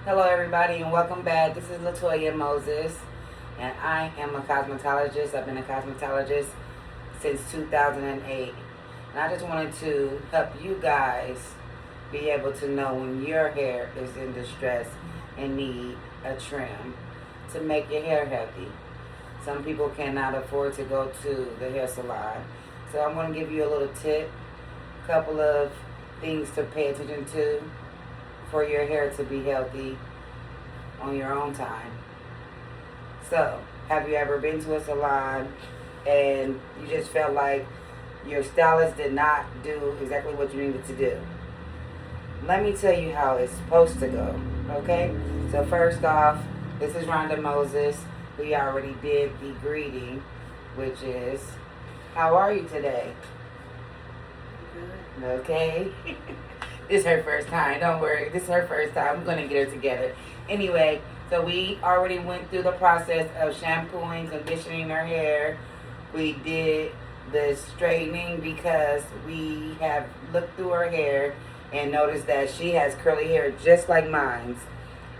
Hello, everybody, and welcome back. This is Latoya Moses, and I am a cosmetologist. I've been a cosmetologist since 2008, and I just wanted to help you guys be able to know when your hair is in distress and need a trim to make your hair healthy. Some people cannot afford to go to the hair salon, so I'm going to give you a little tip, couple of things to pay attention to for your hair to be healthy on your own time. So, have you ever been to a salon and you just felt like your stylist did not do exactly what you needed to do? Let me tell you how it's supposed to go, okay? So first off, this is Rhonda Moses. We already did the greeting, which is, how are you today? Good. Okay. This is her first time. Don't worry. This is her first time. I'm going to get her together. Anyway, so we already went through the process of shampooing, conditioning her hair. We did the straightening because we have looked through her hair and noticed that she has curly hair just like mine.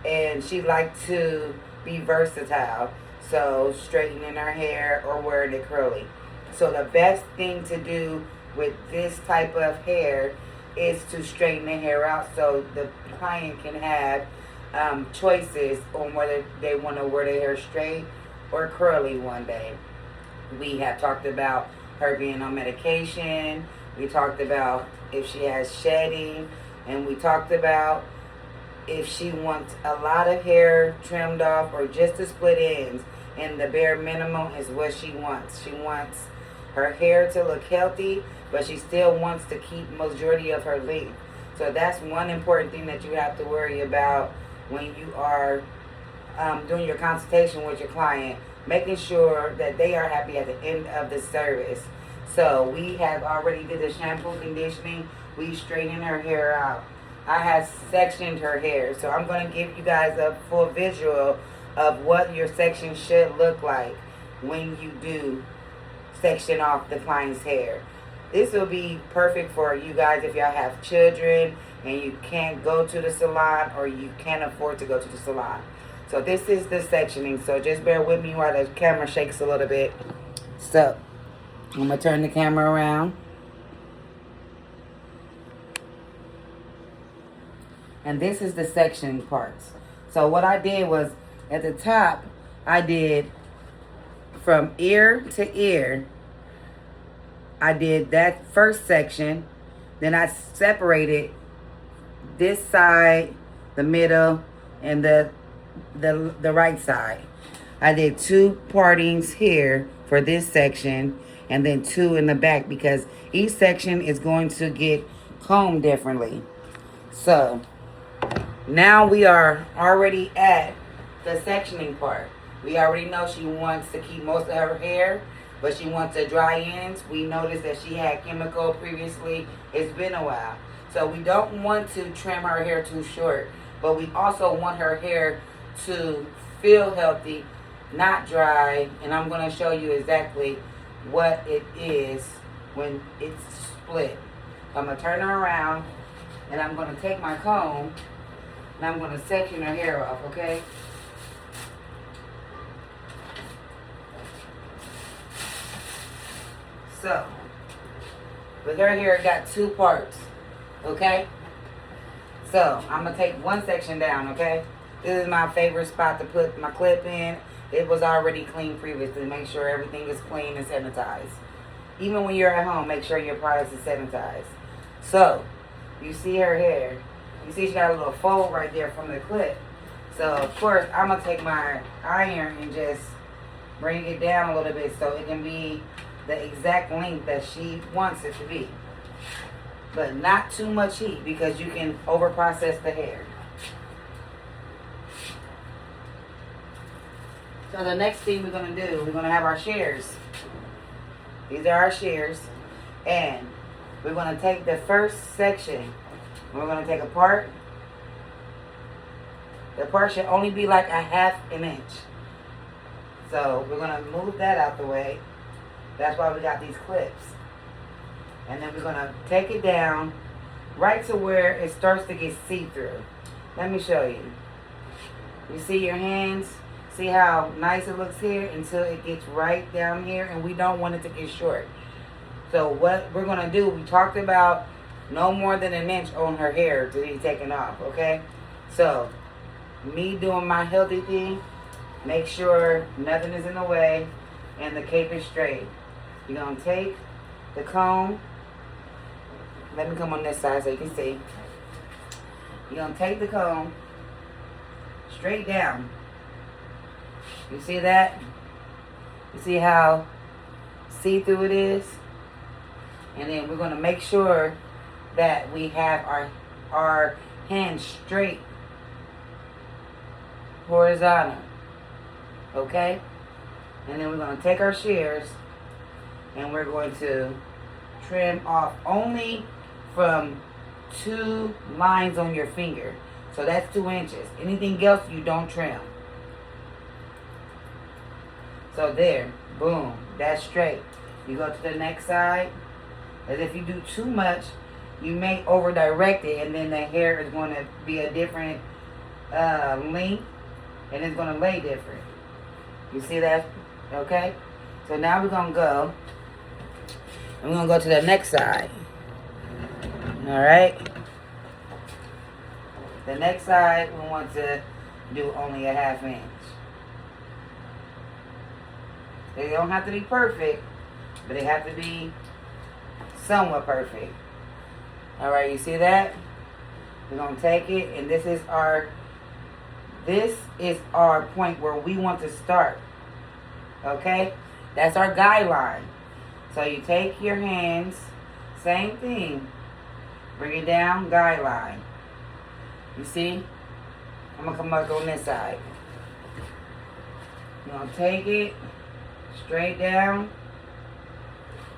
And she liked to be versatile. So straightening her hair or wearing it curly. So the best thing to do with this type of hair is to straighten the hair out so the client can have choices on whether they want to wear their hair straight or curly one day. We have talked about her being on medication. We talked about if she has shedding, and we talked about if she wants a lot of hair trimmed off or just the split ends, and the bare minimum is what she wants. She wants her hair to look healthy, but she still wants to keep majority of her length. So that's one important thing that you have to worry about when you are doing your consultation with your client, making sure that they are happy at the end of the service. So we have already did the shampoo conditioning. We straightened her hair out. I have sectioned her hair. So I'm going to give you guys a full visual of what your section should look like when you do section off the client's hair. This will be perfect for you guys if y'all have children and you can't go to the salon or you can't afford to go to the salon. So this is the sectioning. So just bear with me while the camera shakes a little bit. So I'm going to turn the camera around. And this is the section parts. So what I did was at the top, I did from ear to ear. I did that first section. Then I separated this side, the middle, and the right side. I did 2 partings here for this section and then 2 in the back because each section is going to get combed differently. So now we are already at the sectioning part. We already know she wants to keep most of her hair, but she wants the dry ends. We noticed that she had chemical previously. It's been a while. So we don't want to trim her hair too short, but we also want her hair to feel healthy, not dry. And I'm going to show you exactly what it is when it's split. I'm going to turn her around, and I'm going to take my comb, and I'm going to section her hair off, okay? So, with her hair, it got 2 parts, okay? So, I'm going to take one section down, okay? This is my favorite spot to put my clip in. It was already clean previously. Make sure everything is clean and sanitized. Even when you're at home, make sure your products is sanitized. So, you see her hair. You see she got a little fold right there from the clip. So, of course, I'm going to take my iron and just bring it down a little bit so it can be the exact length that she wants it to be. But not too much heat because you can over process the hair. So the next thing we're going to do, we're going to have our shears. These are our shears. And we're going to take the first section. We're going to take a part. The part should only be like a 1/2 inch. So we're going to move that out the way. That's why we got these clips. And then we're going to take it down right to where it starts to get see-through. Let me show you. You see your hands? See how nice it looks here until it gets right down here, and we don't want it to get short. So what we're going to do, we talked about no more than an inch on her hair to be taken off, okay? So me doing my healthy thing, make sure nothing is in the way and the cape is straight. You're going to take the comb. Let me come on this side so you can see. You're going to take the comb straight down. You see that? You see how see-through it is? And then we're going to make sure that we have our hands straight, horizontal. Okay? And then we're going to take our shears and we're going to trim off only from 2 lines on your finger. So that's 2 inches. Anything else you don't trim. So there, boom, that's straight. You go to the next side. As if you do too much, you may over direct it, and then the hair is going to be a different length, and it's going to lay different. You see that? Okay? So now we're going to go, and we're going to go to the next side. Alright? The next side, we want to do only a 1/2 inch. They don't have to be perfect, but they have to be somewhat perfect. Alright, you see that? We're going to take it, and this is our point where we want to start. Okay? That's our guideline. So you take your hands, same thing, bring it down, guideline. You see? I'm going to come up on this side. You're going to take it straight down,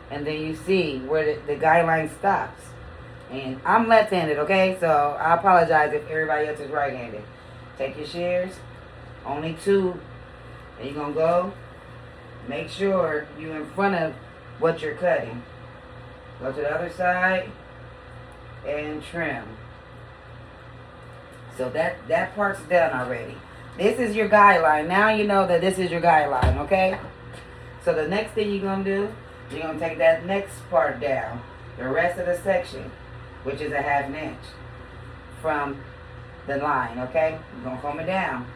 and then you see where the guideline stops. And I'm left-handed, okay? So I apologize if everybody else is right-handed. Take your shears, only 2, and you're going to go. Make sure you're in front of what you're cutting. Go to the other side and trim. So that part's done already. This is your guideline. Now you know that this is your guideline, okay? So the next thing you're going to do, you're going to take that next part down, the rest of the section, which is a 1/2 inch from the line, okay? You're going to comb it down.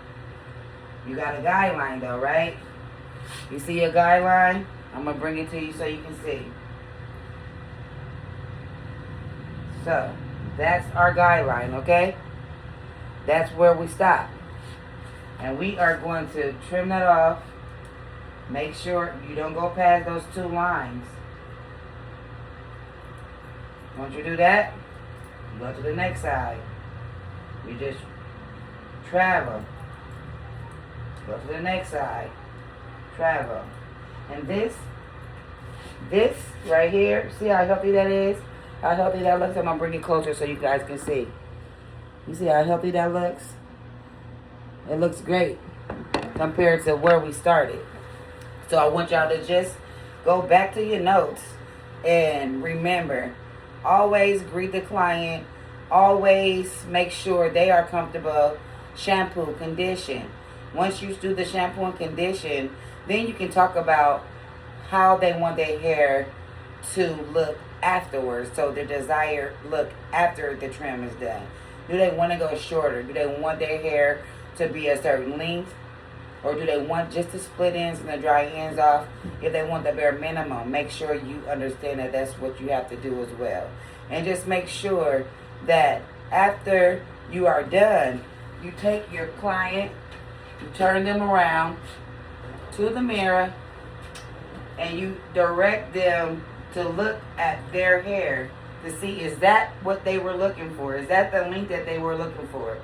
You got a guideline though, right? You see your guideline? I'm going to bring it to you so you can see. So, that's our guideline, okay? That's where we stop. And we are going to trim that off. Make sure you don't go past those 2 lines. Once you do that, you go to the next side. You just travel. Go to the next side. Travel. And this right here, see how healthy that is? How healthy that looks? I'm going to bring it closer so you guys can see. You see how healthy that looks? It looks great compared to where we started. So I want y'all to just go back to your notes and remember, always greet the client. Always make sure they are comfortable. Shampoo, condition. Once you do the shampoo and condition, then you can talk about how they want their hair to look afterwards. So their desired look after the trim is done. Do they want to go shorter? Do they want their hair to be a certain length? Or do they want just the split ends and the dry ends off? If they want the bare minimum, make sure you understand that that's what you have to do as well. And just make sure that after you are done, you take your client, you turn them around to the mirror, and you direct them to look at their hair to see, is that what they were looking for? Is that the length that they were looking for?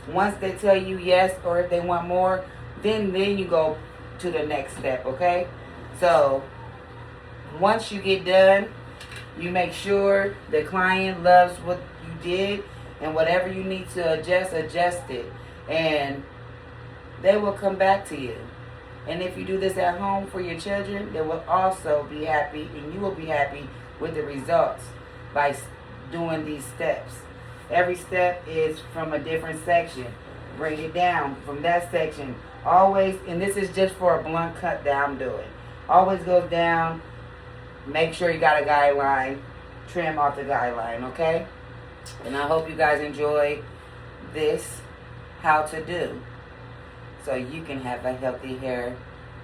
Once they tell you yes, or if they want more, then you go to the next step, okay? So once you get done, you make sure the client loves what you did, and whatever you need to adjust it, and they will come back to you. And if you do this at home for your children, they will also be happy, and you will be happy with the results by doing these steps. Every step is from a different section. bring it down from that section. Always, and this is just for a blunt cut that I'm doing. Always goes down. Make sure you got a guideline. Trim off the guideline, okay? And I hope you guys enjoy this how to do, so you can have a healthy hair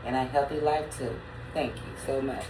and a healthy life too. Thank you so much.